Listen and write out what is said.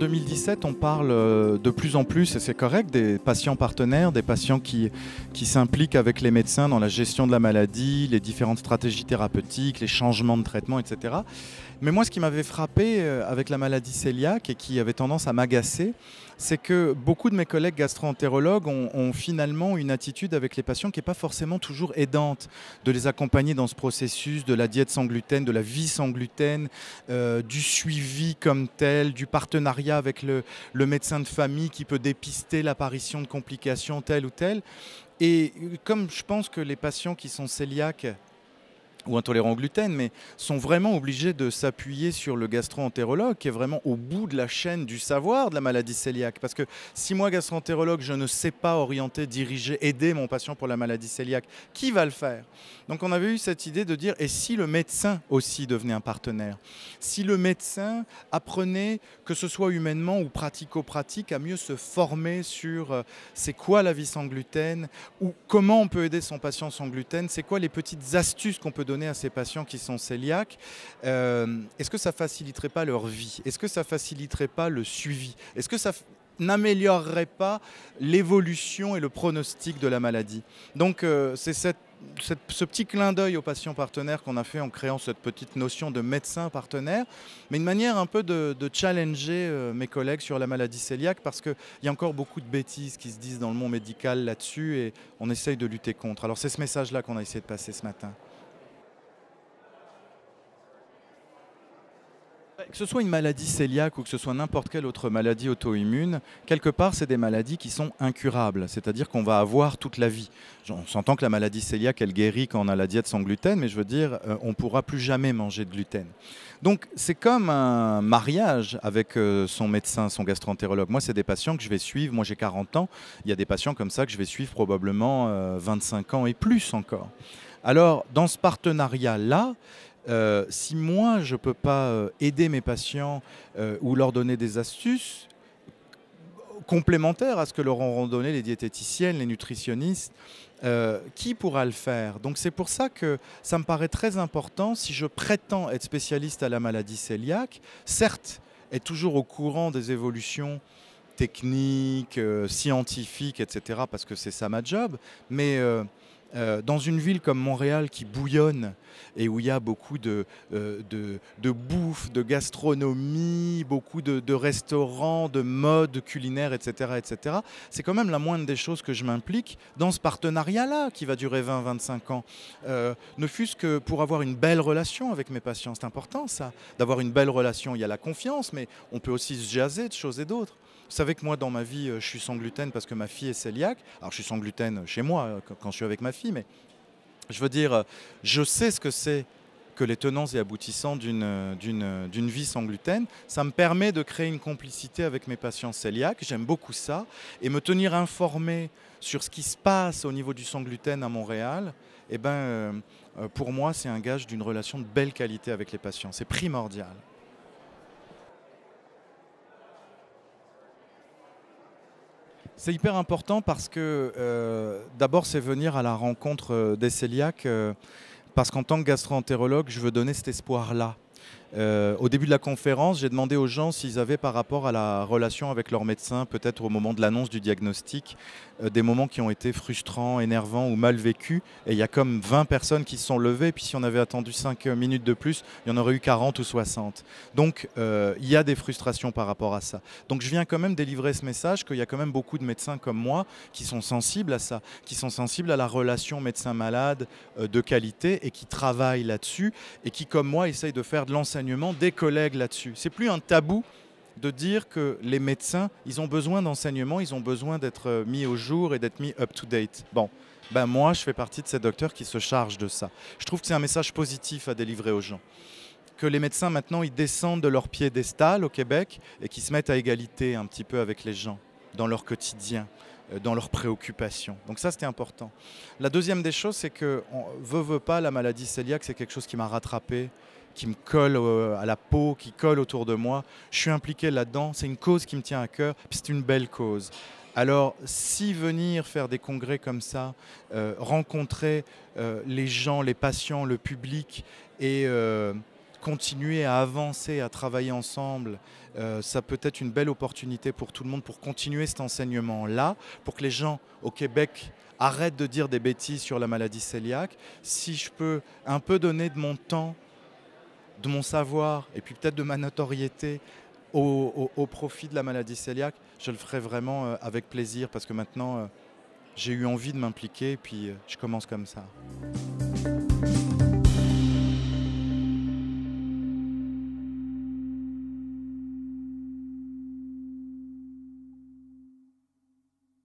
2017, on parle de plus en plus, et c'est correct, des patients partenaires, des patients qui s'impliquent avec les médecins dans la gestion de la maladie, les différentes stratégies thérapeutiques, les changements de traitement, etc. Mais moi, ce qui m'avait frappé avec la maladie cœliaque et qui avait tendance à m'agacer, c'est que beaucoup de mes collègues gastro-entérologues ont finalement une attitude avec les patients qui n'est pas forcément toujours aidante, de les accompagner dans ce processus de la diète sans gluten, de la vie sans gluten, du suivi comme tel, du partenariat avec le médecin de famille qui peut dépister l'apparition de complications telles ou telles. Et comme je pense que les patients qui sont cœliaques ou intolérants au gluten, mais sont vraiment obligés de s'appuyer sur le gastro-entérologue qui est vraiment au bout de la chaîne du savoir de la maladie cœliaque. Parce que si moi, gastro-entérologue, je ne sais pas orienter, diriger, aider mon patient pour la maladie cœliaque, qui va le faire? Donc on avait eu cette idée de dire, et si le médecin aussi devenait un partenaire? Si le médecin apprenait, que ce soit humainement ou pratico-pratique, à mieux se former sur c'est quoi la vie sans gluten, ou comment on peut aider son patient sans gluten, c'est quoi les petites astuces qu'on peut donner à ces patients qui sont cœliaques, est-ce que ça faciliterait pas leur vie? Est-ce que ça faciliterait pas le suivi? Est-ce que ça n'améliorerait pas l'évolution et le pronostic de la maladie? Donc c'est ce petit clin d'œil aux patients partenaires qu'on a fait en créant cette petite notion de médecin partenaire, mais une manière un peu de challenger mes collègues sur la maladie cœliaque, parce qu'il y a encore beaucoup de bêtises qui se disent dans le monde médical là-dessus et on essaye de lutter contre. Alors c'est ce message-là qu'on a essayé de passer ce matin. Que ce soit une maladie cœliaque ou que ce soit n'importe quelle autre maladie auto-immune, quelque part, c'est des maladies qui sont incurables, c'est-à-dire qu'on va avoir toute la vie. On s'entend que la maladie cœliaque, elle guérit quand on a la diète sans gluten, mais je veux dire, on ne pourra plus jamais manger de gluten. Donc, c'est comme un mariage avec son médecin, son gastro-entérologue. Moi, c'est des patients que je vais suivre. Moi, j'ai 40 ans. Il y a des patients comme ça que je vais suivre probablement 25 ans et plus encore. Alors, dans ce partenariat-là, si moi, je ne peux pas aider mes patients ou leur donner des astuces complémentaires à ce que leur auront donné les diététiciennes, les nutritionnistes, qui pourra le faire? Donc c'est pour ça que ça me paraît très important, si je prétends être spécialiste à la maladie cœliaque, certes, être toujours au courant des évolutions techniques, scientifiques, etc., parce que c'est ça ma job, mais dans une ville comme Montréal qui bouillonne et où il y a beaucoup de bouffe, de gastronomie, beaucoup de restaurants, de mode culinaire, etc., etc., c'est quand même la moindre des choses que je m'implique dans ce partenariat-là qui va durer 20-25 ans. Ne fût-ce que pour avoir une belle relation avec mes patients. C'est important ça, d'avoir une belle relation. Il y a la confiance, mais on peut aussi se jaser de choses et d'autres. Vous savez que moi, dans ma vie, je suis sans gluten parce que ma fille est cœliaque. Alors, je suis sans gluten chez moi quand je suis avec ma fille, mais je veux dire, je sais ce que c'est que les tenants et aboutissants d'une vie sans gluten. Ça me permet de créer une complicité avec mes patients cœliaques. J'aime beaucoup ça. Et me tenir informé sur ce qui se passe au niveau du sans gluten à Montréal, eh ben, pour moi, c'est un gage d'une relation de belle qualité avec les patients. C'est primordial. C'est hyper important parce que d'abord c'est venir à la rencontre des cœliaques parce qu'en tant que gastro-entérologue, je veux donner cet espoir-là. Au début de la conférence, j'ai demandé aux gens s'ils avaient par rapport à la relation avec leur médecin, peut-être au moment de l'annonce du diagnostic, des moments qui ont été frustrants, énervants ou mal vécus. Et il y a comme 20 personnes qui se sont levées, puis si on avait attendu 5 minutes de plus, il y en aurait eu 40 ou 60. Donc il y a des frustrations par rapport à ça. Donc je viens quand même délivrer ce message qu'il y a quand même beaucoup de médecins comme moi qui sont sensibles à ça, qui sont sensibles à la relation médecin-malade de qualité et qui travaillent là-dessus et qui, comme moi, essayent de faire de l'enseignement des collègues là-dessus. C'est plus un tabou de dire que les médecins, ils ont besoin d'enseignement, ils ont besoin d'être mis au jour et d'être mis up-to-date. Bon, ben moi, je fais partie de ces docteurs qui se chargent de ça. Je trouve que c'est un message positif à délivrer aux gens. Que les médecins, maintenant, ils descendent de leur piédestal au Québec et qu'ils se mettent à égalité un petit peu avec les gens dans leur quotidien, dans leurs préoccupations. Donc ça, c'était important. La deuxième des choses, c'est que, veut pas, la maladie cœliaque, c'est quelque chose qui m'a rattrapé, qui me colle à la peau, qui colle autour de moi. Je suis impliqué là-dedans, c'est une cause qui me tient à cœur, puis c'est une belle cause. Alors, si venir faire des congrès comme ça, rencontrer les gens, les patients, le public, et continuer à avancer, à travailler ensemble, ça peut être une belle opportunité pour tout le monde pour continuer cet enseignement-là, pour que les gens au Québec arrêtent de dire des bêtises sur la maladie cœliaque. Si je peux un peu donner de mon temps, de mon savoir et puis peut-être de ma notoriété au profit de la maladie cœliaque, je le ferai vraiment avec plaisir parce que maintenant j'ai eu envie de m'impliquer et puis je commence comme ça.